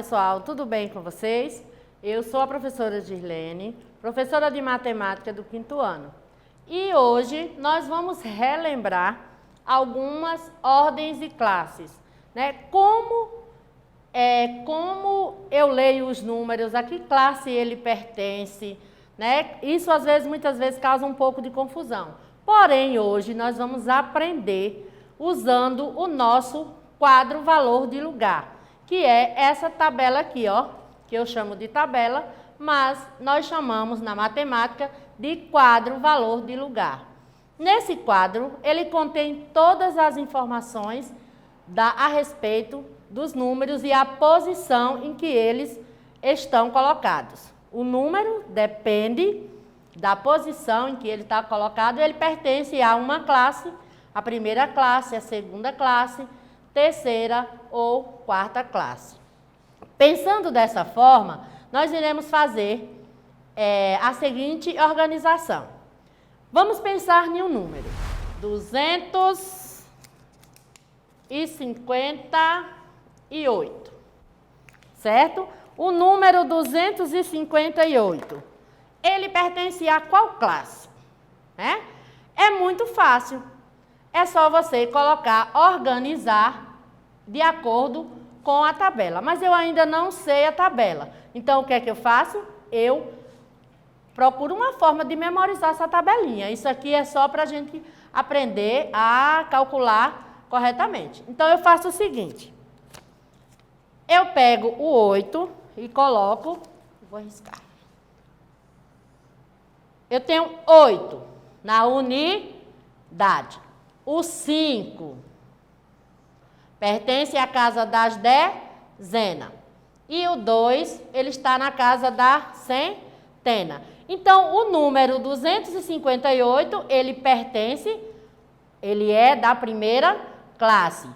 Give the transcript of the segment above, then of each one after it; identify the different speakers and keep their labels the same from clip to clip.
Speaker 1: pessoal, tudo bem com vocês? Eu sou a professora Girlene, professora de matemática do 5º ano. E hoje nós vamos relembrar algumas ordens e classes, né? Como eu leio os números, a que classe ele pertence, né? Isso muitas vezes causa um pouco de confusão. Porém, hoje nós vamos aprender usando o nosso quadro valor de lugar, que é essa tabela aqui, ó, que eu chamo de tabela, mas nós chamamos na matemática de quadro valor de lugar. Nesse quadro, ele contém todas as informações a respeito dos números e a posição em que eles estão colocados. O número depende da posição em que ele está colocado, ele pertence a uma classe, a primeira classe, a segunda classe, terceira ou quarta classe. Pensando dessa forma, nós iremos fazer a seguinte organização. Vamos pensar em um número, 258, certo? O número 258, ele pertence a qual classe? É muito fácil. É só você colocar, organizar de acordo com a tabela. Mas eu ainda não sei a tabela. Então, o que é que eu faço? Eu procuro uma forma de memorizar essa tabelinha. Isso aqui é só para a gente aprender a calcular corretamente. Então, eu faço o seguinte. Eu pego o 8 e coloco... Vou arriscar. Eu tenho 8 na unidade. O 5 pertence à casa das dezenas. E o 2, ele está na casa da centena. Então, o número 258, ele é da primeira classe,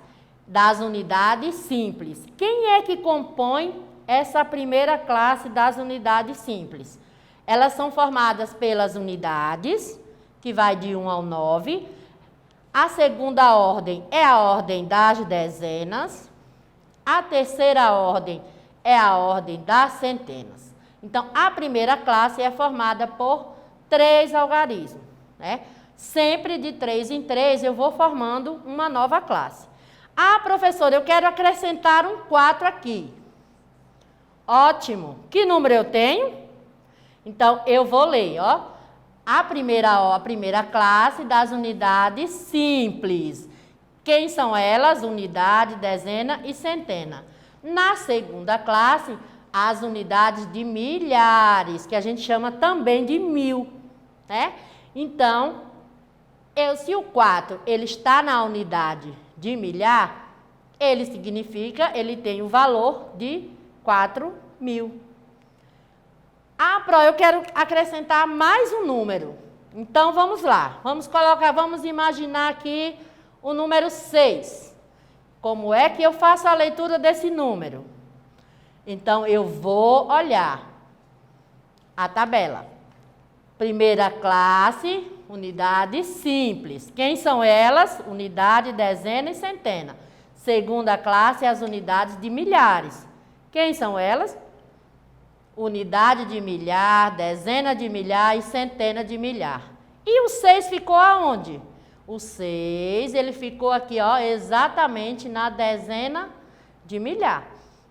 Speaker 1: das unidades simples. Quem é que compõe essa primeira classe das unidades simples? Elas são formadas pelas unidades, que vai de 1 ao 9. A segunda ordem é a ordem das dezenas. A terceira ordem é a ordem das centenas. Então, a primeira classe é formada por 3 algarismos, né? Sempre de 3 em 3 eu vou formando uma nova classe. Ah, professora, eu quero acrescentar um 4 aqui. Ótimo. Que número eu tenho? Então, eu vou ler, ó. A primeira classe das unidades simples. Quem são elas? Unidade, dezena e centena. Na segunda classe, as unidades de milhares, que a gente chama também de 1000, né? Então, se o 4 ele está na unidade de milhar, ele significa, ele tem o valor de 4.000. Ah, eu quero acrescentar mais um número. Então, vamos lá. Vamos imaginar aqui o número 6. Como é que eu faço a leitura desse número? Então, eu vou olhar a tabela. Primeira classe, unidade simples. Quem são elas? Unidade, dezena e centena. Segunda classe, as unidades de milhares. Quem são elas? Unidade de milhar, dezena de milhar e centena de milhar. E o 6 ficou aonde? O 6, ele ficou aqui, ó, exatamente na dezena de milhar.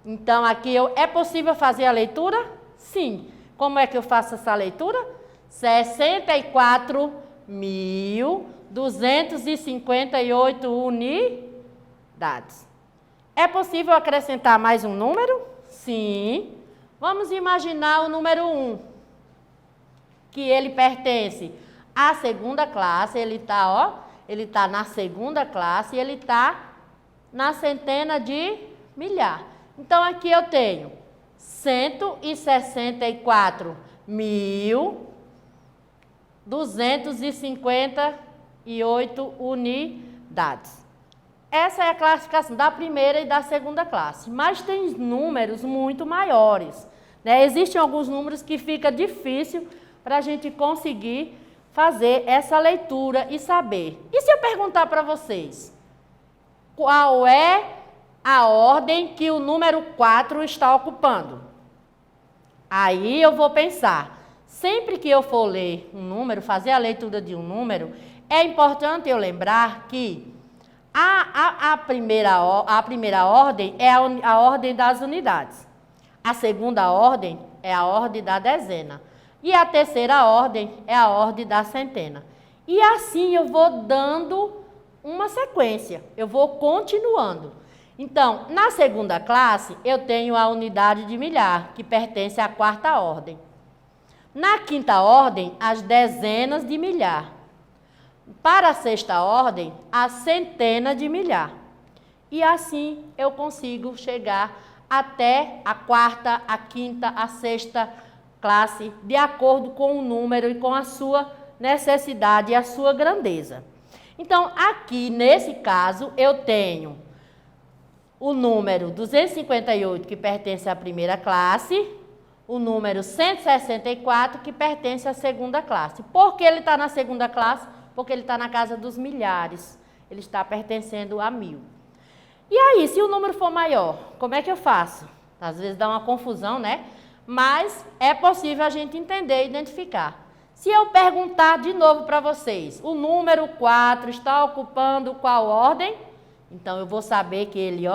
Speaker 1: Então, aqui é possível fazer a leitura? Sim. Como é que eu faço essa leitura? 64.258 unidades. É possível acrescentar mais um número? Sim. Vamos imaginar o número 1, que ele pertence à segunda classe, ele está na segunda classe e ele está na centena de milhar. Então, aqui eu tenho 164.258 unidades. Essa é a classificação da primeira e da segunda classe, mas tem números muito maiores, né? Existem alguns números que fica difícil para a gente conseguir fazer essa leitura e saber. E se eu perguntar para vocês, qual é a ordem que o número 4 está ocupando. Aí eu vou pensar, sempre que eu for ler um número, fazer a leitura de um número, é importante eu lembrar que a primeira ordem é a ordem das unidades. A segunda ordem é a ordem da dezena. E a terceira ordem é a ordem da centena. E assim eu vou dando uma sequência, eu vou continuando. Então, na segunda classe, eu tenho a unidade de milhar, que pertence à quarta ordem. Na quinta ordem, as dezenas de milhar. Para a sexta ordem, a centena de milhar. E assim eu consigo chegar até a quarta, a quinta, a sexta classe, de acordo com o número e com a sua necessidade e a sua grandeza. Então, aqui, nesse caso, eu tenho o número 258, que pertence à primeira classe, o número 164, que pertence à segunda classe. Por que ele está na segunda classe? Porque ele está na casa dos milhares. Ele está pertencendo a 1000. E aí, se o número for maior, como é que eu faço? Às vezes dá uma confusão, né? Mas é possível a gente entender e identificar. Se eu perguntar de novo para vocês, o número 4 está ocupando qual ordem? Então, eu vou saber que ele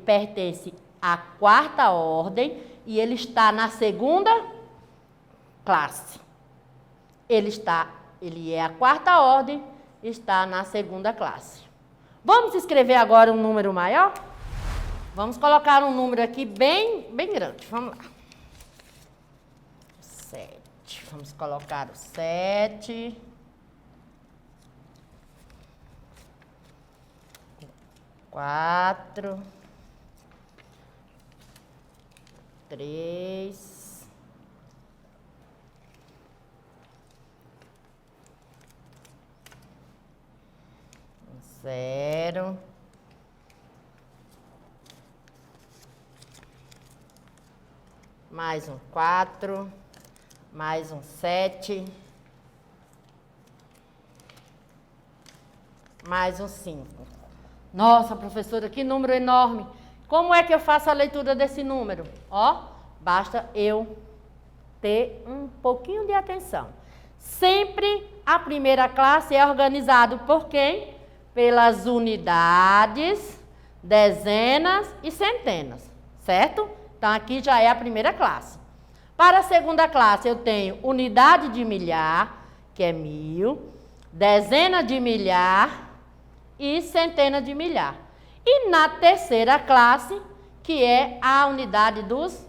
Speaker 1: pertence à quarta ordem e ele está na segunda classe. Ele é a quarta ordem, está na segunda classe. Vamos escrever agora um número maior? Vamos colocar um número aqui bem grande. Vamos lá. 7. Vamos colocar o 7. 4. 3. 0. Mais um 4. Mais um 7. Mais um 5. Nossa, professora, que número enorme. Como é que eu faço a leitura desse número? Ó, basta eu ter um pouquinho de atenção. Sempre a primeira classe é organizada por quem? Pelas unidades, dezenas e centenas, certo? Então, aqui já é a primeira classe. Para a segunda classe, eu tenho unidade de milhar, que é 1000, dezena de milhar e centena de milhar. E na terceira classe, que é a unidade dos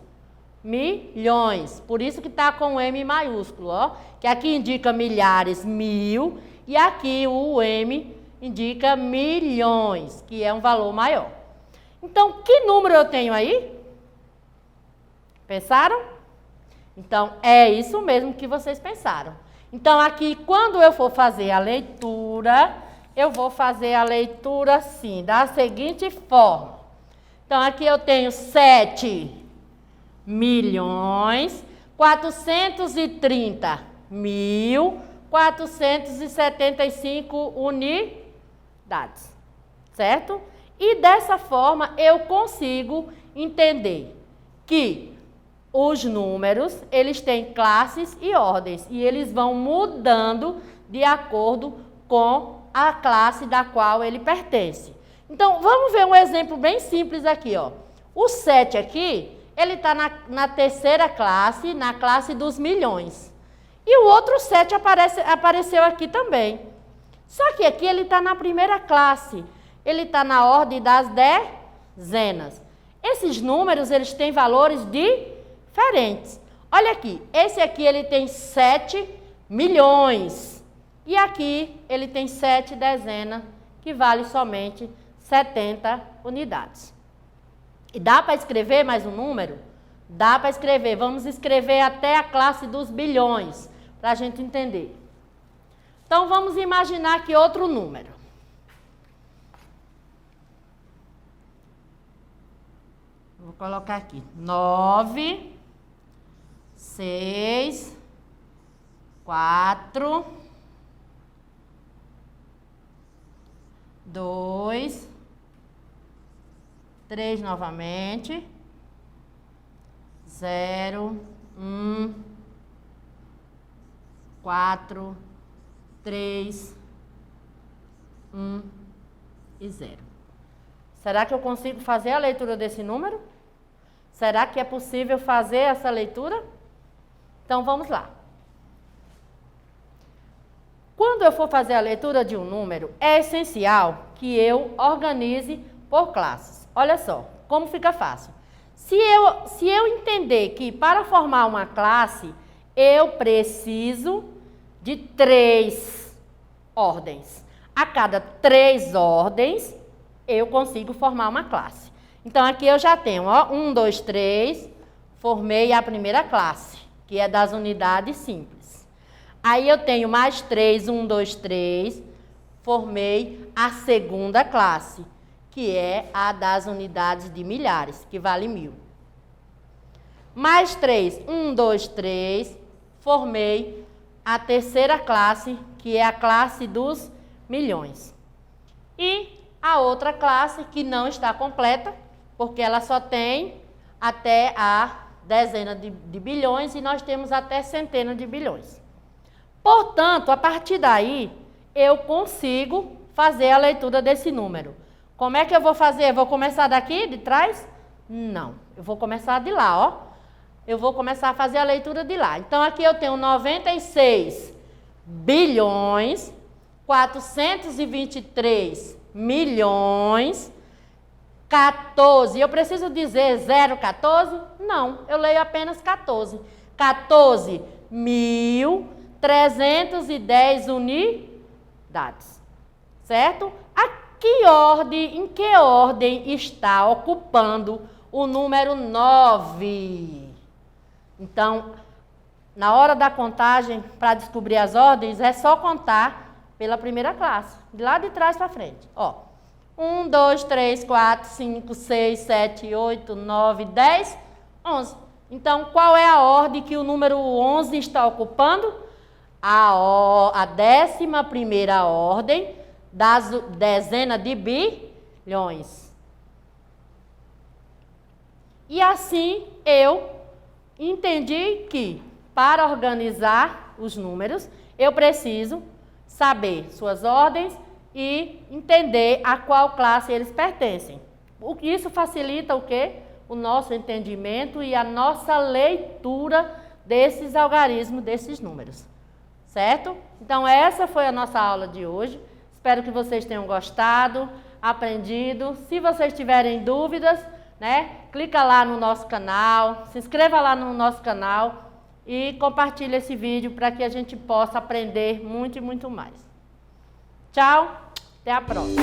Speaker 1: milhões. Por isso que está com o M maiúsculo, ó. Que aqui indica milhares, 1000, e aqui o M indica milhões, que é um valor maior. Então, que número eu tenho aí? Pensaram? Então, é isso mesmo que vocês pensaram. Então, aqui, quando eu for fazer a leitura, eu vou fazer a leitura assim, da seguinte forma. Então, aqui eu tenho 7.430.475 unidades, certo? E dessa forma eu consigo entender que os números, eles têm classes e ordens, e eles vão mudando de acordo com a classe da qual ele pertence. Então, vamos ver um exemplo bem simples aqui, ó. O 7 aqui, ele está na terceira classe, na classe dos milhões. E o outro 7 apareceu aqui também. Só que aqui ele está na primeira classe. Ele está na ordem das dezenas. Esses números, eles têm valores diferentes. Olha aqui, esse aqui ele tem 7 milhões. E aqui ele tem 7 dezenas, que vale somente 70 unidades. E dá para escrever mais um número? Dá para escrever. Vamos escrever até a classe dos bilhões, para a gente entender. Então, vamos imaginar aqui outro número. Vou colocar aqui 9, 6, 4, 2, 3 novamente. 0, 1, 4, 3, 1 e 0. Será que eu consigo fazer a leitura desse número? Será que é possível fazer essa leitura? Então, vamos lá. Quando eu for fazer a leitura de um número, é essencial que eu organize por classes. Olha só, como fica fácil. Se eu entender que para formar uma classe, eu preciso de 3 ordens. A cada 3 ordens, eu consigo formar uma classe. Então, aqui eu já tenho, ó, 1, 2, 3, formei a primeira classe, que é das unidades simples. Aí eu tenho mais 3, 1, 2, 3, formei a segunda classe, que é a das unidades de milhares, que vale 1000. Mais 3, 1, 2, 3, formei a terceira classe, que é a classe dos milhões. E a outra classe que não está completa, porque ela só tem até a dezena de bilhões e nós temos até centena de bilhões. Portanto, a partir daí, eu consigo fazer a leitura desse número. Como é que eu vou fazer? Eu vou começar daqui, de trás? Não, eu vou começar de lá, ó. Eu vou começar a fazer a leitura de lá. Então, aqui eu tenho 96 bilhões, 423 milhões, 14. Eu preciso dizer 0,14? Não, eu leio apenas 14. 14.310 unidades. Certo? Em que ordem está ocupando o número 9? Então, na hora da contagem, para descobrir as ordens, é só contar pela primeira classe, de lá de trás para frente. Ó, 1, 2, 3, 4, 5, 6, 7, 8, 9, 10, 11. Então, qual é a ordem que o número 11 está ocupando? A 11ª ordem das dezenas de bilhões. E assim eu entendi que para organizar os números, eu preciso saber suas ordens e entender a qual classe eles pertencem. Isso facilita o quê? O nosso entendimento e a nossa leitura desses algarismos, desses números. Certo? Então, essa foi a nossa aula de hoje. Espero que vocês tenham gostado, aprendido. Se vocês tiverem dúvidas, né, clica lá no nosso canal, se inscreva lá no nosso canal e compartilhe esse vídeo para que a gente possa aprender muito e muito mais. Tchau, até a próxima.